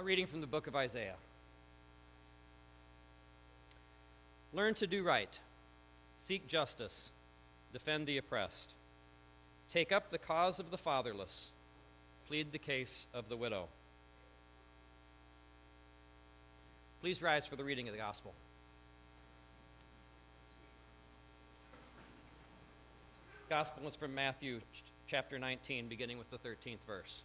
A reading from the book of Isaiah. Learn to do right, seek justice, defend the oppressed. Take up the cause of the fatherless, plead the case of the widow. Please rise for the reading of the gospel. The gospel is from Matthew chapter 19, beginning with the 13th verse.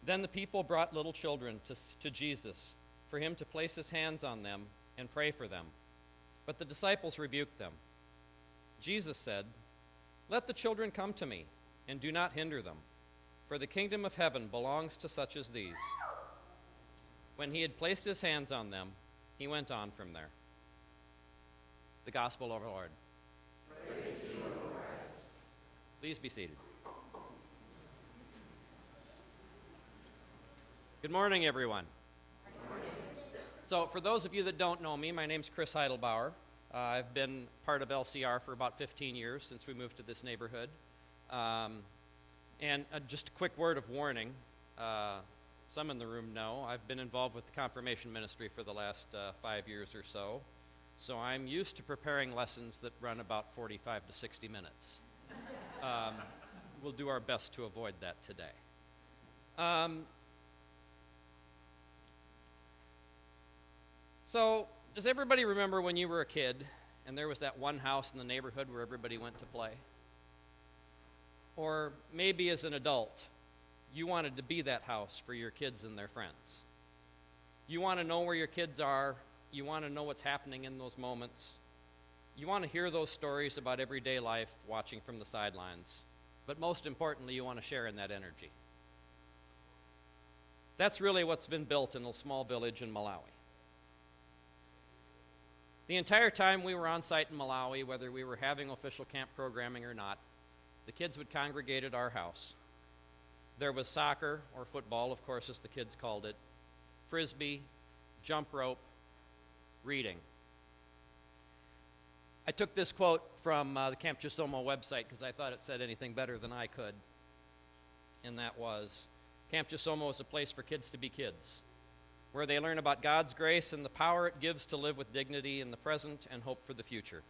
Then the people brought little children to Jesus for him to place his hands on them and pray for them. But the disciples rebuked them. Jesus said, "Let the children come to me, and do not hinder them, for the kingdom of heaven belongs to such as these." When he had placed his hands on them, he went on from there. The gospel of our Lord. Praise to you, O Christ. Please be seated. Good morning, everyone. Good morning. So for those of you that don't know me, my name's Chris Heidelbauer. I've been part of LCR for about 15 years since we moved to this neighborhood. And just a quick word of warning. Some in the room know I've been involved with the confirmation ministry for the last 5 years or so. So I'm used to preparing lessons that run about 45 to 60 minutes. We'll do our best to avoid that today. So, does everybody remember when you were a kid and there was that one house in the neighborhood where everybody went to play? Or maybe as an adult, you wanted to be that house for your kids and their friends. You want to know where your kids are. You want to know what's happening in those moments. You want to hear those stories about everyday life watching from the sidelines. But most importantly, you want to share in that energy. That's really what's been built in a small village in Malawi. The entire time we were on site in Malawi, whether we were having official camp programming or not, the kids would congregate at our house. There was soccer, or football, of course, as the kids called it, frisbee, jump rope, reading. I took this quote from the Camp Chisomo website because I thought it said anything better than I could, and that was, Camp Chisomo is a place for kids to be kids, where they learn about God's grace and the power it gives to live with dignity in the present and hope for the future.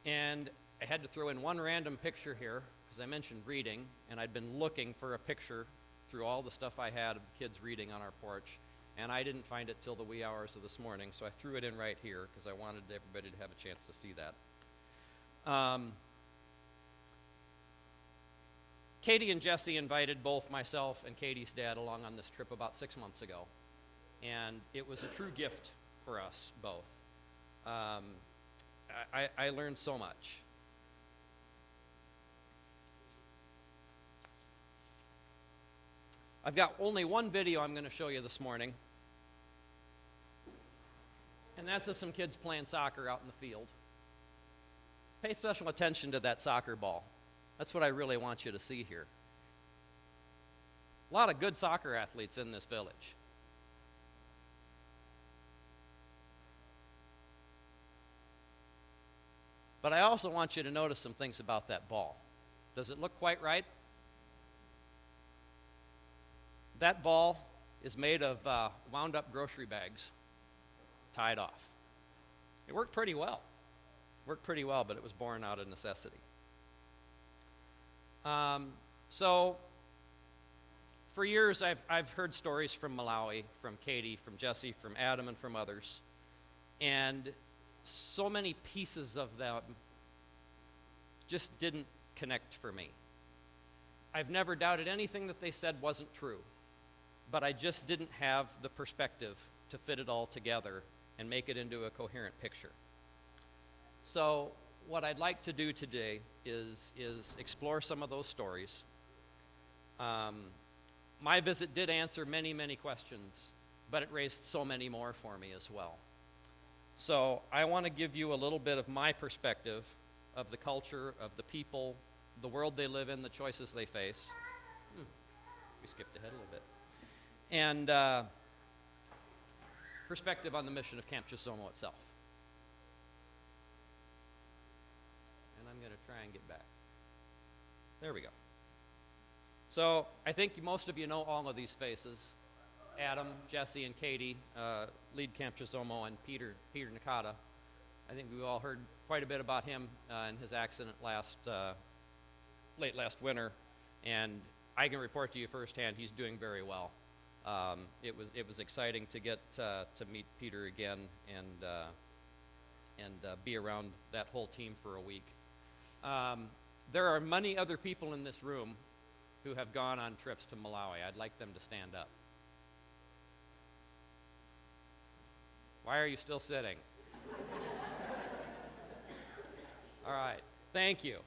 And I had to throw in one random picture here, because I mentioned reading, and I'd been looking for a picture through all the stuff I had of the kids reading on our porch, and I didn't find it till the wee hours of this morning, so I threw it in right here, because I wanted everybody to have a chance to see that. Katie and Jesse invited both myself and Katie's dad along on this trip about 6 months ago, and it was a true gift for us both. I learned so much. I've got only one video I'm going to show you this morning, and that's of some kids playing soccer out in the field. Pay special attention to that soccer ball. That's what I really want you to see here. A lot of good soccer athletes in this village. But I also want you to notice some things about that ball. Does it look quite right? That ball is made of wound-up grocery bags tied off. It worked pretty well. But it was born out of necessity. So for years I've heard stories from Malawi, from Katie, from Jesse, from Adam, and from others. And so many pieces of them just didn't connect for me. I've never doubted anything that they said wasn't true, but I just didn't have the perspective to fit it all together and make it into a coherent picture. So what I'd like to do today is explore some of those stories. My visit did answer many, many questions, but it raised so many more for me as well. So I want to give you a little bit of my perspective of the culture, of the people, the world they live in, the choices they face. We skipped ahead a little bit. And perspective on the mission of Camp Chisomo itself. And I'm going to try and get back. There we go. So I think most of you know all of these faces. Adam, Jesse, and Katie, lead Camp Chisomo, and Peter Nakata. I think we've all heard quite a bit about him and his accident late last winter, and I can report to you firsthand he's doing very well. It was exciting to get to meet Peter again and be around that whole team for a week. There are many other people in this room who have gone on trips to Malawi. I'd like them to stand up. Why are you still sitting? All right, thank you.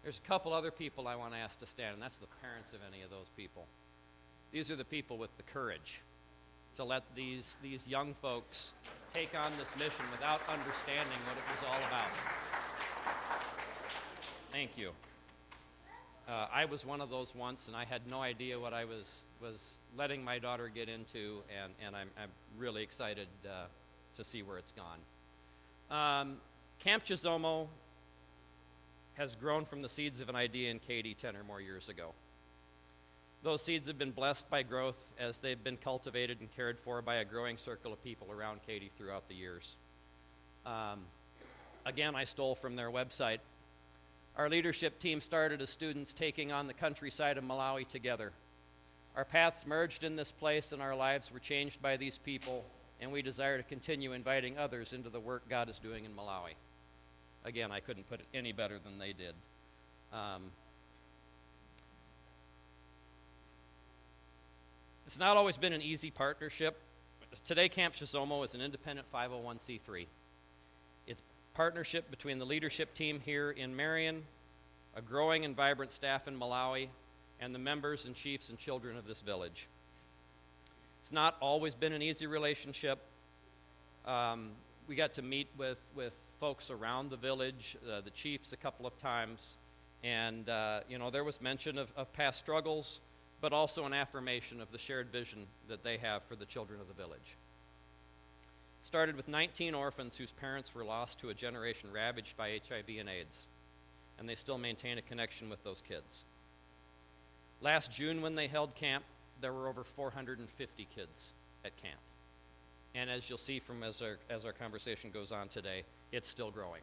There's a couple other people I want to ask to stand, and that's the parents of any of those people. These are the people with the courage to let these young folks take on this mission without understanding what it was all about. Thank you. I was one of those once, and I had no idea what I was letting my daughter get into, and I'm really excited to see where it's gone. Camp Chisomo has grown from the seeds of an idea in Katy 10 or more years ago. Those seeds have been blessed by growth as they've been cultivated and cared for by a growing circle of people around Katy throughout the years. Again, I stole from their website. Our leadership team started as students taking on the countryside of Malawi together. Our paths merged in this place and our lives were changed by these people, and we desire to continue inviting others into the work God is doing in Malawi. Again, I couldn't put it any better than they did. It's not always been an easy partnership. Today, Camp Chisomo is an independent 501c3. It's partnership between the leadership team here in Marion, a growing and vibrant staff in Malawi, and the members and chiefs and children of this village. It's not always been an easy relationship. We got to meet with folks around the village, the chiefs a couple of times, and there was mention of past struggles, but also an affirmation of the shared vision that they have for the children of the village. It started with 19 orphans whose parents were lost to a generation ravaged by HIV and AIDS, and they still maintain a connection with those kids. Last June when they held camp, there were over 450 kids at camp. And as you'll see from as our conversation goes on today, it's still growing.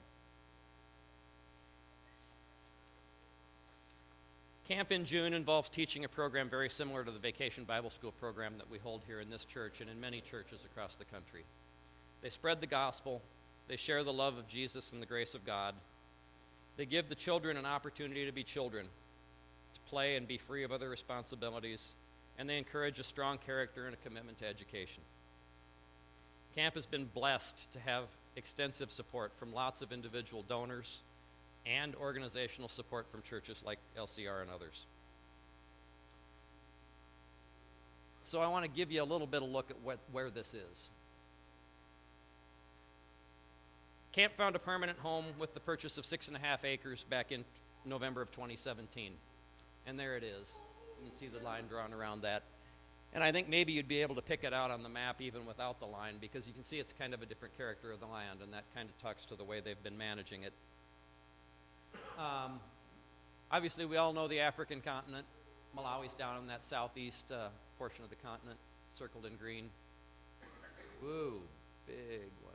Camp in June involves teaching a program very similar to the Vacation Bible School program that we hold here in this church and in many churches across the country. They spread the gospel, they share the love of Jesus and the grace of God. They give the children an opportunity to be children, to play and be free of other responsibilities, and they encourage a strong character and a commitment to education. Camp has been blessed to have extensive support from lots of individual donors and organizational support from churches like LCR and others. So I want to give you a little bit of a look at where this is. Camp found a permanent home with the purchase of 6.5 acres back in November of 2017. And there it is. You can see the line drawn around that. And I think maybe you'd be able to pick it out on the map even without the line, because you can see it's kind of a different character of the land, and that kind of talks to the way they've been managing it. Obviously, we all know the African continent. Malawi's down in that southeast portion of the continent, circled in green. Woo, big one.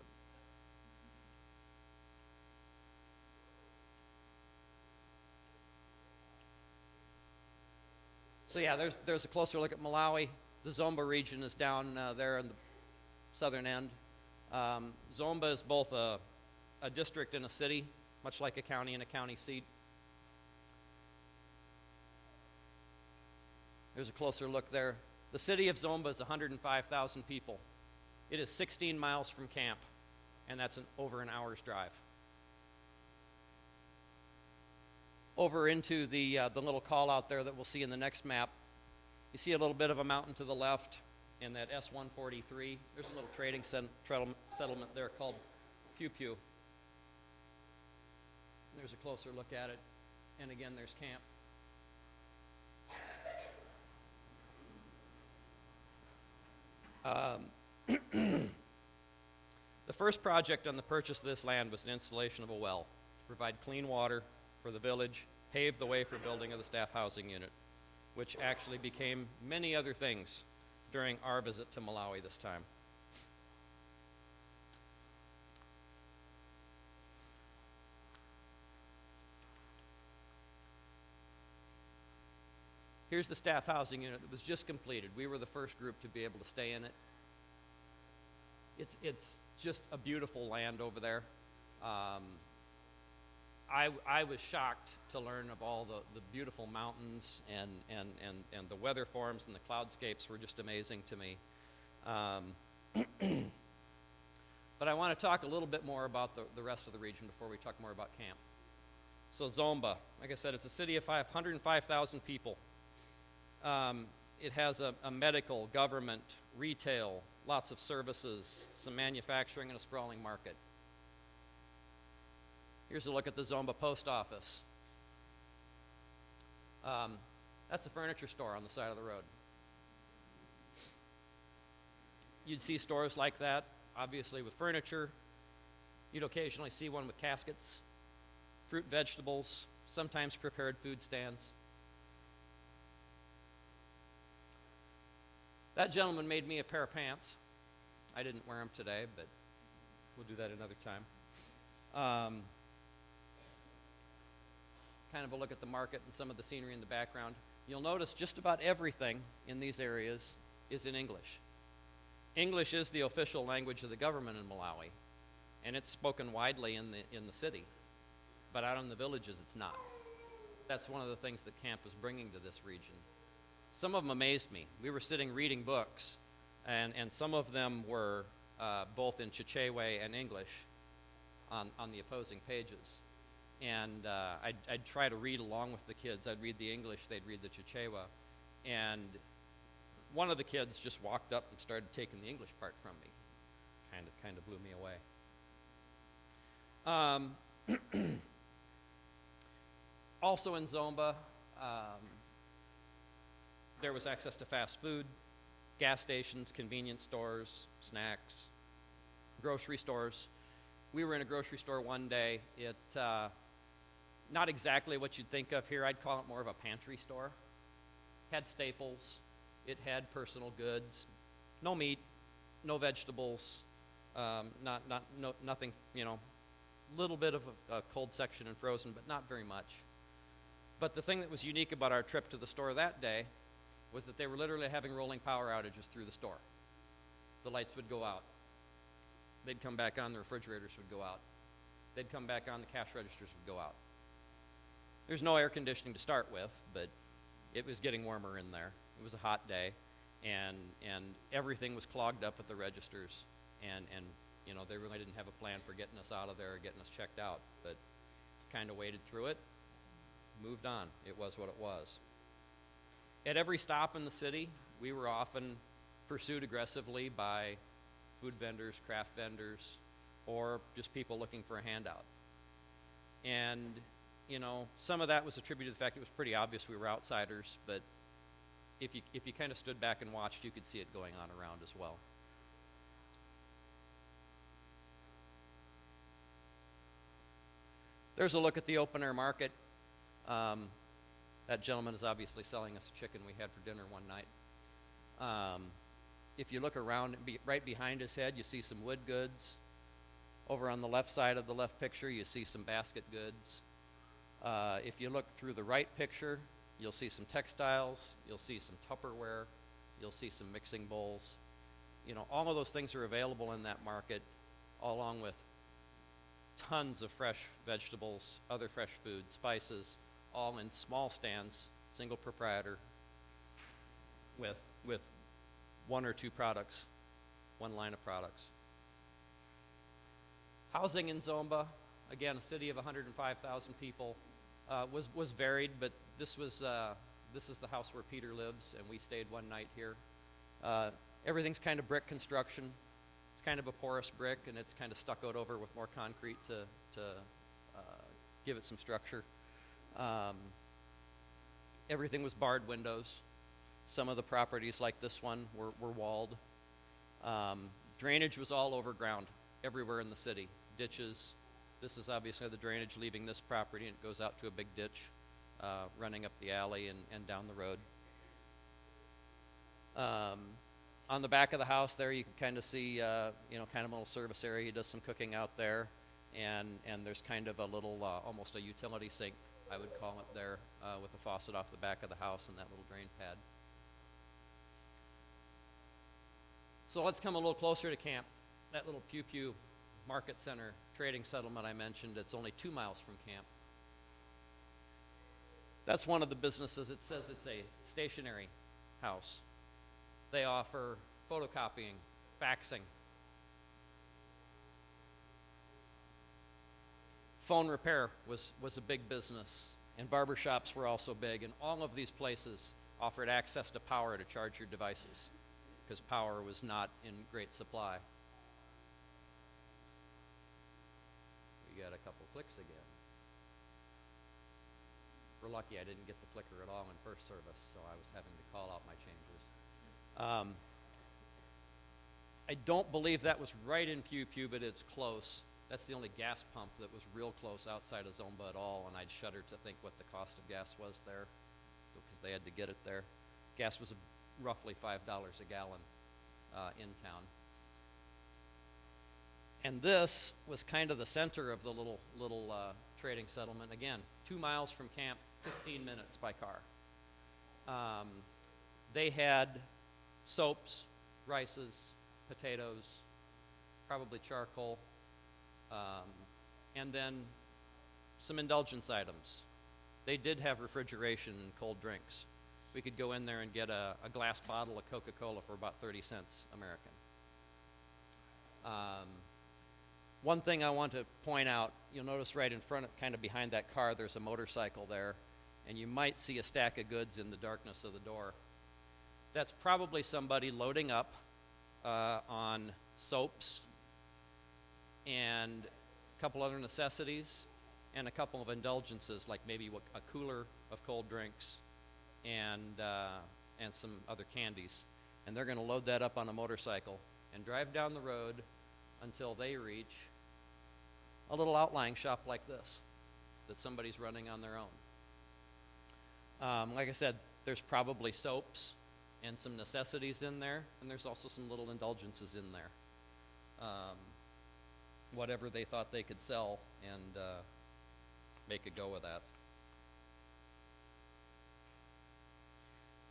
So yeah, there's a closer look at Malawi. The Zomba region is down there in the southern end. Zomba is both a district and a city, much like a county and a county seat. There's a closer look there. The city of Zomba is 105,000 people. It is 16 miles from camp, and that's over an hour's drive. Over into the little call out there that we'll see in the next map, you see a little bit of a mountain to the left, and that S-143. There's a little trading settlement there called Pew Pew. There's a closer look at it, and again, there's camp. The first project on the purchase of this land was the installation of a well to provide clean water for the village, pave the way for building of the staff housing unit. which actually became many other things during our visit to Malawi this time. Here's the staff housing unit that was just completed. We were the first group to be able to stay in it. It's just a beautiful land over there. I was shocked to learn of all the beautiful mountains and the weather forms, and the cloudscapes were just amazing to me. But I want to talk a little bit more about the rest of the region before we talk more about camp. So Zomba, like I said, it's a city of 105,000 people. It has a medical, government, retail, lots of services, some manufacturing, and a sprawling market. Here's a look at the Zomba post office. That's a furniture store on the side of the road. You'd see stores like that, obviously with furniture. You'd occasionally see one with caskets, fruit, vegetables, sometimes prepared food stands. That gentleman made me a pair of pants. I didn't wear them today, but we'll do that another time. Kind of a look at the market and some of the scenery in the background. You'll notice just about everything in these areas is in English. English is the official language of the government in Malawi, and it's spoken widely in the city, but out in the villages it's not. That's one of the things that camp is bringing to this region. Some of them amazed me. We were sitting reading books, and some of them were both in Chichewa and English on the opposing pages. And I'd try to read along with the kids. I'd read the English, they'd read the Chichewa. And one of the kids just walked up and started taking the English part from me. Kind of blew me away. Also in Zomba, there was access to fast food, gas stations, convenience stores, snacks, grocery stores. We were in a grocery store one day. It, not exactly what you'd think of here. I'd call it more of a pantry store. Had staples. It had personal goods. No meat, no vegetables, nothing, little bit of a cold section and frozen, but not very much. But the thing that was unique about our trip to the store that day was that they were literally having rolling power outages through the store. The lights would go out. They'd come back on, the refrigerators would go out. They'd come back on, the cash registers would go out. There's no air conditioning to start with, but it was getting warmer in there. It was a hot day, and everything was clogged up at the registers, and they really didn't have a plan for getting us out of there or getting us checked out, but kind of waded through it, moved on. It was what it was. At every stop in the city, we were often pursued aggressively by food vendors, craft vendors, or just people looking for a handout. And, some of that was attributed to the fact it was pretty obvious we were outsiders, but if you kind of stood back and watched, you could see it going on around as well. There's a look at the open air market. That gentleman is obviously selling us a chicken we had for dinner one night. If you look around, right behind his head, you see some wood goods. Over on the left side of the left picture, you see some basket goods. If you look through the right picture, you'll see some textiles, you'll see some Tupperware, you'll see some mixing bowls. All of those things are available in that market, along with tons of fresh vegetables, other fresh food, spices, all in small stands, single proprietor, with one or two products, one line of products. Housing in Zomba, again, a city of 105,000 people, was varied, but this is the house where Peter lives, and we stayed one night here. Everything's kind of brick construction. It's kind of a porous brick, and it's kind of stuccoed over with more concrete to give it some structure. Everything was barred windows. Some of the properties, like this one, were walled. Drainage was all over ground, everywhere in the city. Ditches. This is obviously the drainage leaving this property, and it goes out to a big ditch running up the alley and down the road. On the back of the house there, you can kind of see, kind of a little service area. He does some cooking out there, and there's kind of a little, almost a utility sink, I would call it there, with a faucet off the back of the house and that little drain pad. So let's come a little closer to camp. That little Pew Pew Market Center trading settlement I mentioned, it's only 2 miles from camp. That's one of the businesses. It says it's a stationary house. They offer photocopying, faxing, phone repair was a big business, and barbershops were also big, and all of these places offered access to power to charge your devices, because power was not in great supply. We got a couple clicks again. We're lucky I didn't get the clicker at all in first service, so I was having to call out my changes. I don't believe that was right in Pew Pew, but it's close. That's the only gas pump that was real close outside of Zomba at all, and I'd shudder to think what the cost of gas was there, because they had to get it there. Gas was roughly $5 a gallon in town. And this was kind of the center of the little trading settlement. Again, 2 miles from camp, 15 minutes by car. They had soaps, rices, potatoes, probably charcoal, and then some indulgence items. They did have refrigeration and cold drinks. We could go in there and get a glass bottle of Coca-Cola for about 30 cents American. One thing I want to point out, you'll notice right in front, kind of behind that car, there's a motorcycle there, and you might see a stack of goods in the darkness of the door. That's probably somebody loading up on soaps and a couple other necessities and a couple of indulgences, like maybe a cooler of cold drinks and some other candies. And they're going to load that up on a motorcycle and drive down the road until they reach a little outlying shop like this that somebody's running on their own. Like I said, there's probably soaps and some necessities in there, and there's also some little indulgences in there. Whatever they thought they could sell and make a go of that.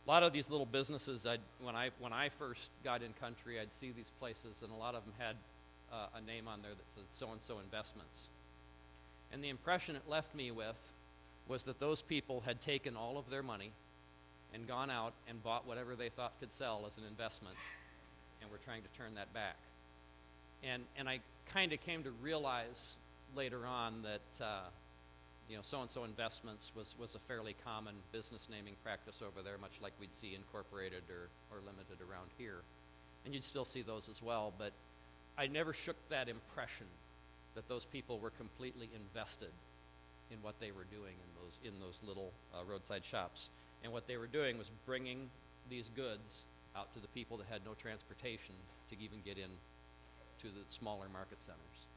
A lot of these little businesses, when I first got in country, I'd see these places, and a lot of them had a name on there that said so-and-so investments. And the impression it left me with was that those people had taken all of their money and gone out and bought whatever they thought could sell as an investment, and were trying to turn that back. And I kind of came to realize later on that so-and-so investments was a fairly common business naming practice over there, much like we'd see incorporated or limited around here. And you'd still see those as well, but I never shook that impression that those people were completely invested in what they were doing in those little roadside shops. And what they were doing was bringing these goods out to the people that had no transportation to even get in to the smaller market centers.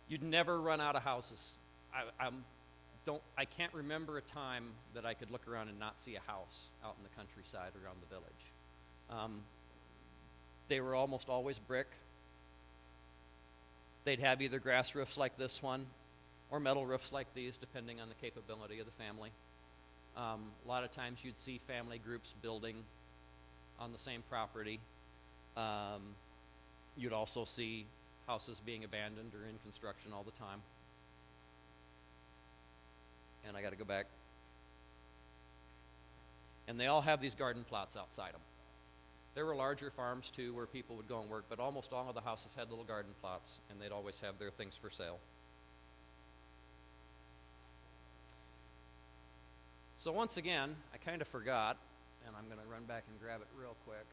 You'd never run out of houses. I can't remember a time that I could look around and not see a house out in the countryside around the village. They were almost always brick. They'd have either grass roofs like this one or metal roofs like these, depending on the capability of the family. A lot of times you'd see family groups building on the same property. You'd also see houses being abandoned or in construction all the time. And I got to go back. And they all have these garden plots outside them. There were larger farms too where people would go and work, but almost all of the houses had little garden plots, and they'd always have their things for sale. So once again, I kind of forgot, and I'm going to run back and grab it real quick.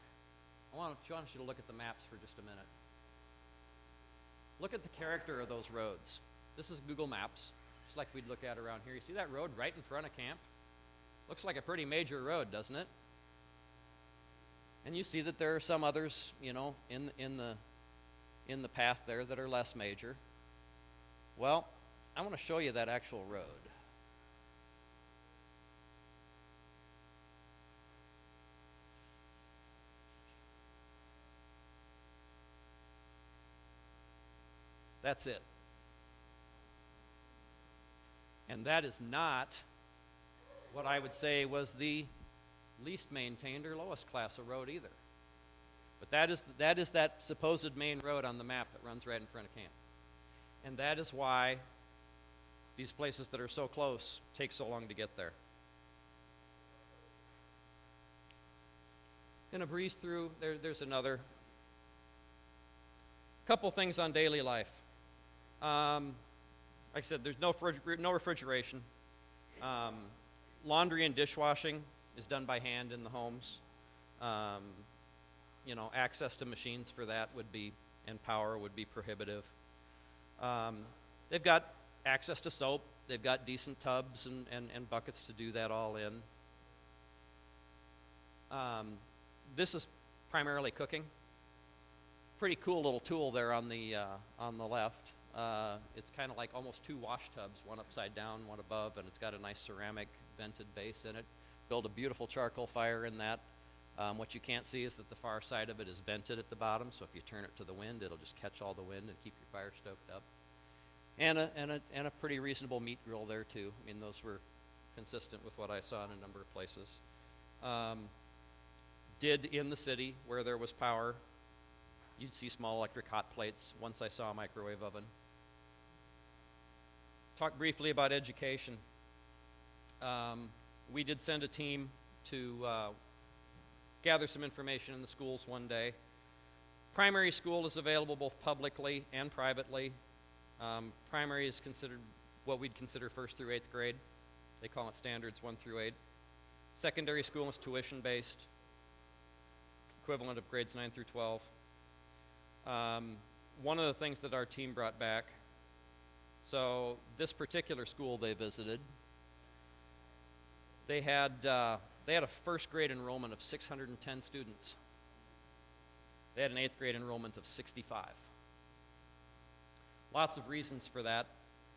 I want you to look at the maps for just a minute. Look at the character of those roads. This is Google Maps, just like we'd look at around here. You see that road right in front of camp? Looks like a pretty major road, doesn't it? And you see that there are some others, in the path there that are less major. Well, I want to show you that actual road. That's it. And that is not what I would say was the least maintained or lowest class of road either. But that is that supposed main road on the map that runs right in front of camp. And that is why these places that are so close take so long to get there. Gonna breeze through, there's another couple things on daily life. Like I said, there's no refrigeration. Laundry and dishwashing is done by hand in the homes. Access to machines for that and power would be prohibitive. They've got access to soap. They've got decent tubs and buckets to do that all in. This is primarily cooking. Pretty cool little tool there on the left. It's kind of like almost two wash tubs, one upside down, one above, and it's got a nice ceramic vented base in it. Build a beautiful charcoal fire in that. What you can't see is that the far side of it is vented at the bottom, so if you turn it to the wind, it'll just catch all the wind and keep your fire stoked up. And a pretty reasonable meat grill there too. I mean, those were consistent with what I saw in a number of places. Did in the city where there was power, you'd see small electric hot plates. Once I saw a microwave oven. Talk briefly about education. We did send a team to gather some information in the schools one day. Primary school is available both publicly and privately. Primary is considered what we'd consider 1st through 8th grade. They call it standards 1 through 8. Secondary school is tuition-based, equivalent of grades 9 through 12. One of the things that our team brought back, so this particular school they visited, they had a 1st grade enrollment of 610 students. They had an 8th grade enrollment of 65. Lots of reasons for that.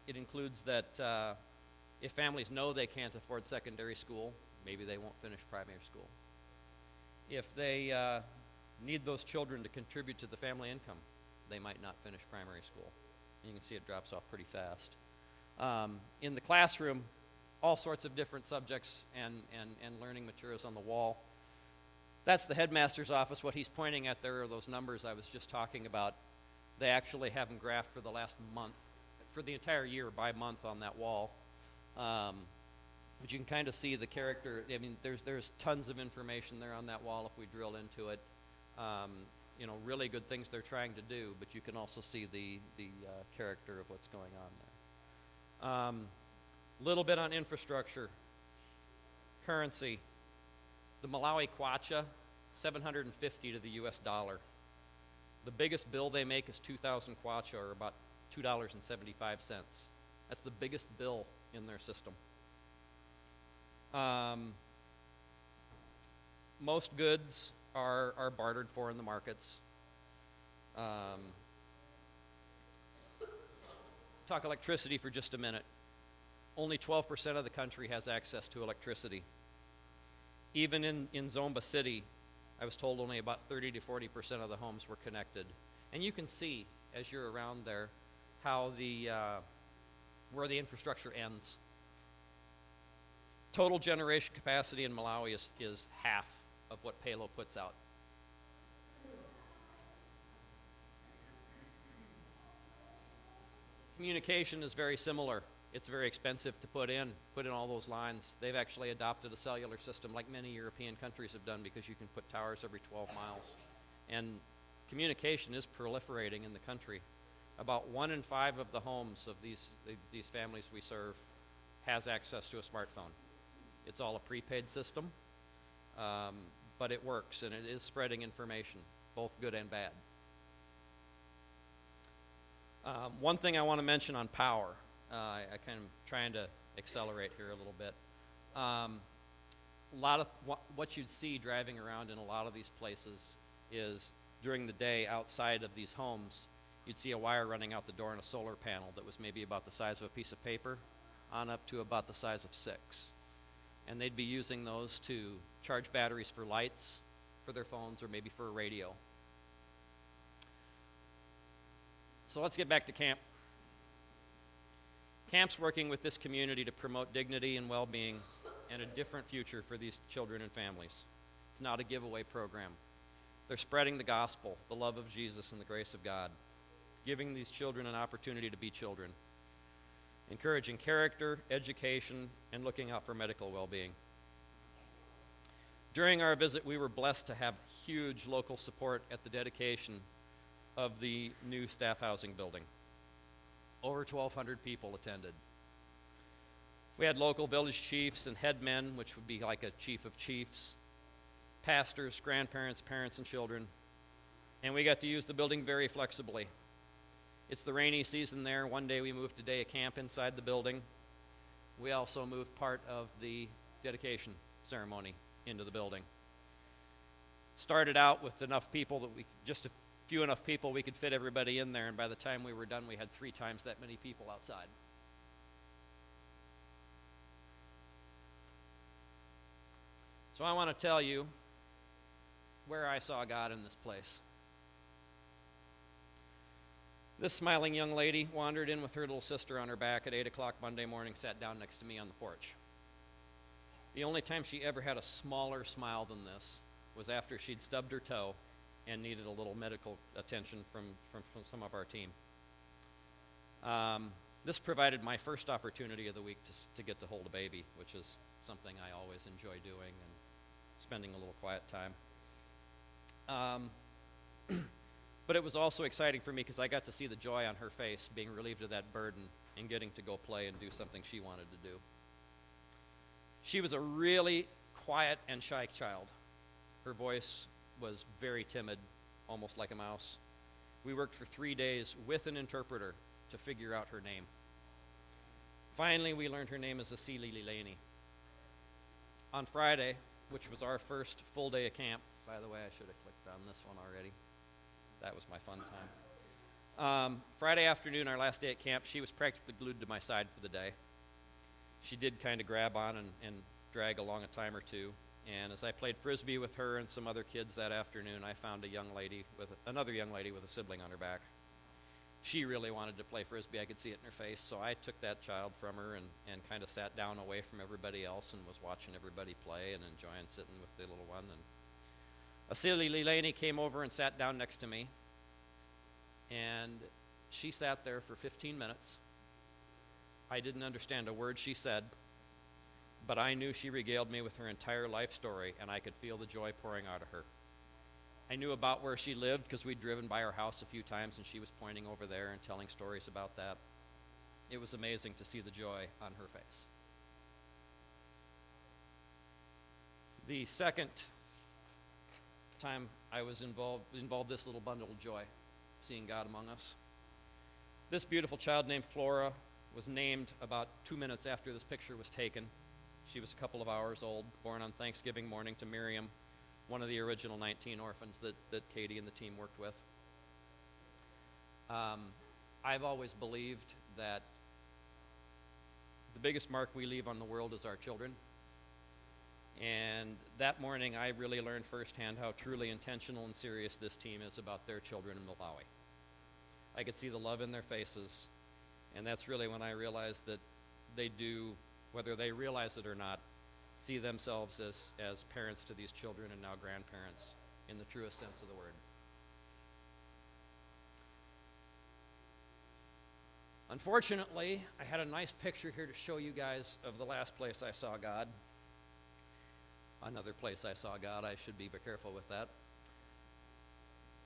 It includes that if families know they can't afford secondary school, maybe they won't finish primary school. If they need those children to contribute to the family income, they might not finish primary school. And you can see it drops off pretty fast. In the classroom, all sorts of different subjects and learning materials on the wall. That's the headmaster's office. What he's pointing at there are those numbers I was just talking about. They actually have them graphed for the last month, for the entire year by month on that wall. But you can kind of see the character. I mean, there's tons of information there on that wall if we drill into it. Really good things they're trying to do, but you can also see the character of what's going on there. Little bit on infrastructure. Currency. The Malawi kwacha, 750 to the US dollar. The biggest bill they make is 2,000 kwacha, or about $2.75. That's the biggest bill in their system. Most goods are bartered for in the markets. Talk electricity for just a minute. Only 12% of the country has access to electricity. Even in Zomba City, I was told only about 30 to 40% of the homes were connected. And you can see, as you're around there, how where the infrastructure ends. Total generation capacity in Malawi is half of what Palo puts out. Communication is very similar. It's very expensive to put in all those lines. They've actually adopted a cellular system like many European countries have done, because you can put towers every 12 miles. And communication is proliferating in the country. About 1 in 5 of the homes of these families we serve has access to a smartphone. It's all a prepaid system, but it works, and it is spreading information, both good and bad. One thing I want to mention on power, I kind of trying to accelerate here a little bit. A lot of what you'd see driving around in a lot of these places is during the day outside of these homes, you'd see a wire running out the door in a solar panel that was maybe about the size of a piece of paper on up to about the size of 6. And they'd be using those to charge batteries for lights, for their phones, or maybe for a radio. So let's get back to camp. Camp's working with this community to promote dignity and well-being and a different future for these children and families. It's not a giveaway program. They're spreading the gospel, the love of Jesus, and the grace of God, giving these children an opportunity to be children, encouraging character, education, and looking out for medical well-being. During our visit, we were blessed to have huge local support at the dedication of the new staff housing building. Over 1,200 people attended. We had local village chiefs and headmen, which would be like a chief of chiefs, pastors, grandparents, parents, and children, and we got to use the building very flexibly. It's the rainy season there. One day we moved a day of camp inside the building. We also moved part of the dedication ceremony into the building. Started out with enough people that just a few enough people we could fit everybody in there, and by the time we were done, we had 3 times that many people outside. So I want to tell you where I saw God in this place. This smiling young lady wandered in with her little sister on her back at 8 o'clock Monday morning, sat down next to me on the porch. The only time she ever had a smaller smile than this was after she'd stubbed her toe and needed a little medical attention from some of our team. This provided my first opportunity of the week to get to hold a baby, which is something I always enjoy doing and spending a little quiet time. But it was also exciting for me because I got to see the joy on her face, being relieved of that burden and getting to go play and do something she wanted to do. She was a really quiet and shy child. Her voice was very timid, almost like a mouse. We worked for 3 days with an interpreter to figure out her name. Finally, we learned her name is Asili Lilani. On Friday, which was our first full day of camp, by the way, I should have clicked on this one already. That was my fun time. Friday afternoon, our last day at camp, she was practically glued to my side for the day. She did kind of grab on and drag along a time or two. And as I played Frisbee with her and some other kids that afternoon, I found another young lady with a sibling on her back. She really wanted to play Frisbee. I could see it in her face. So I took that child from her and kind of sat down away from everybody else and was watching everybody play and enjoying sitting with the little one. And Asili Lilani came over and sat down next to me. And she sat there for 15 minutes. I didn't understand a word she said, but I knew she regaled me with her entire life story, and I could feel the joy pouring out of her. I knew about where she lived because we'd driven by her house a few times, and she was pointing over there and telling stories about that. It was amazing to see the joy on her face. The second time I was involved this little bundle of joy, seeing God among us. This beautiful child named Flora was named about 2 minutes after this picture was taken. She was a couple of hours old, born on Thanksgiving morning to Miriam, one of the original 19 orphans that Katie and the team worked with. I've always believed that the biggest mark we leave on the world is our children. And that morning, I really learned firsthand how truly intentional and serious this team is about their children in Malawi. I could see the love in their faces, and that's really when I realized that they do, whether they realize it or not, see themselves as parents to these children and now grandparents in the truest sense of the word. Unfortunately, I had a nice picture here to show you guys of the last place I saw God. Another place I saw God, I should be careful with that.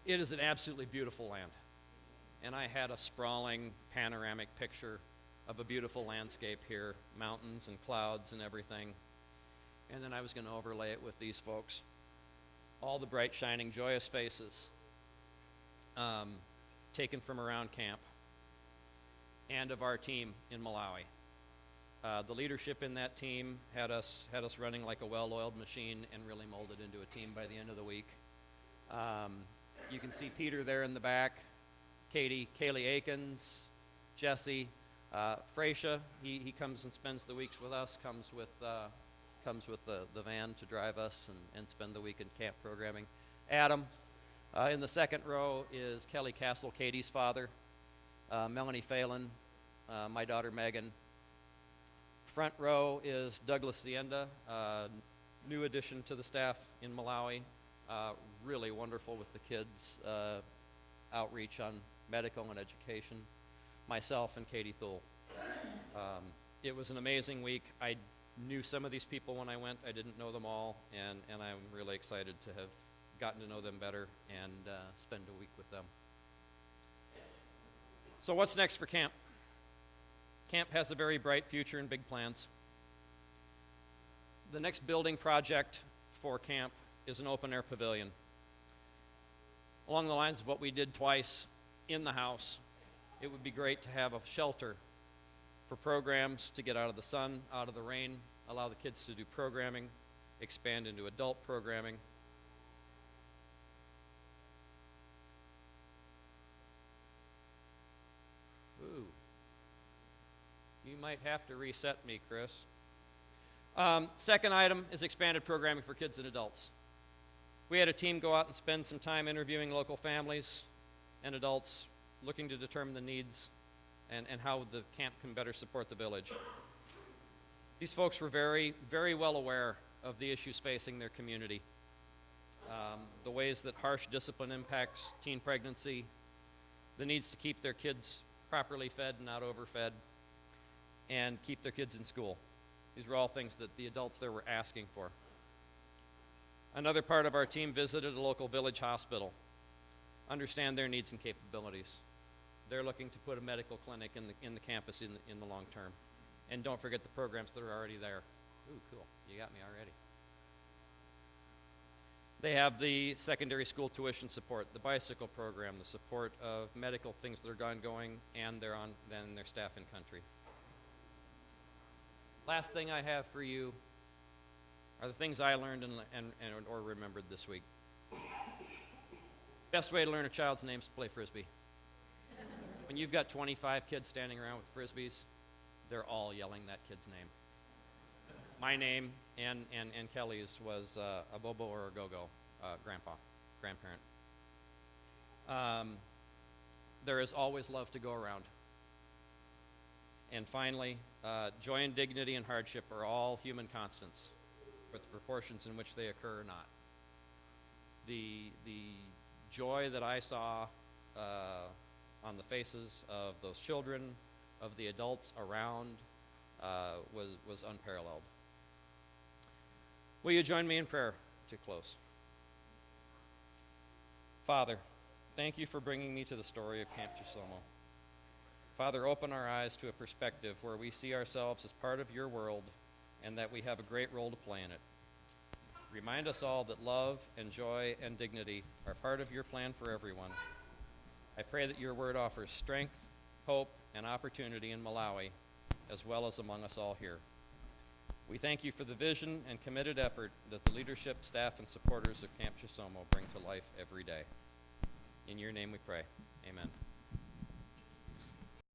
It is an absolutely beautiful land. And I had a sprawling panoramic picture of a beautiful landscape here, mountains and clouds and everything. And then I was going to overlay it with these folks. All the bright, shining, joyous faces taken from around camp and of our team in Malawi. The leadership in that team had us running like a well-oiled machine and really molded into a team by the end of the week. You can see Peter there in the back, Katie, Kaylee Akins, Jesse, Freisha. He comes and spends the weeks with us. Comes with the van to drive us and spend the week in camp programming. Adam, in the second row is Kelly Castle, Katie's father. Melanie Phelan, my daughter Megan. Front row is Douglas Zienda, new addition to the staff in Malawi. Really wonderful with the kids, outreach on medical and education. Myself and Katie Thule. It was an amazing week. I knew some of these people when I went. I didn't know them all, and I'm really excited to have gotten to know them better and spend a week with them. So what's next for camp? Camp has a very bright future and big plans. The next building project for camp is an open-air pavilion. Along the lines of what we did twice in the house, it would be great to have a shelter for programs to get out of the sun, out of the rain, allow the kids to do programming, expand into adult programming. Ooh. You might have to reset me, Chris. Second item is expanded programming for kids and adults. We had a team go out and spend some time interviewing local families and adults, looking to determine the needs and how the camp can better support the village. These folks were very, very well aware of the issues facing their community. The ways that harsh discipline impacts teen pregnancy, the needs to keep their kids properly fed and not overfed, and keep their kids in school. These were all things that the adults there were asking for. Another part of our team visited a local village hospital, understand their needs and capabilities. They're looking to put a medical clinic in the campus in the long term. And don't forget the programs that are already there. Ooh, cool, you got me already. They have the secondary school tuition support, the bicycle program, the support of medical things that are ongoing, and their staff in country. Last thing I have for you are the things I learned or remembered this week. Best way to learn a child's name is to play Frisbee. When you've got 25 kids standing around with Frisbees, they're all yelling that kid's name. My name and Kelly's was a Bobo or a Go-Go, grandparent. There is always love to go around. And finally, joy and dignity and hardship are all human constants, but the proportions in which they occur or not. The joy that I saw on the faces of those children, of the adults around, was unparalleled. Will you join me in prayer to close? Father, thank you for bringing me to the story of Camp Chisomo. Father, open our eyes to a perspective where we see ourselves as part of your world and that we have a great role to play in it. Remind us all that love and joy and dignity are part of your plan for everyone. I pray that your word offers strength, hope, and opportunity in Malawi, as well as among us all here. We thank you for the vision and committed effort that the leadership, staff, and supporters of Camp Chisomo bring to life every day. In your name we pray. Amen.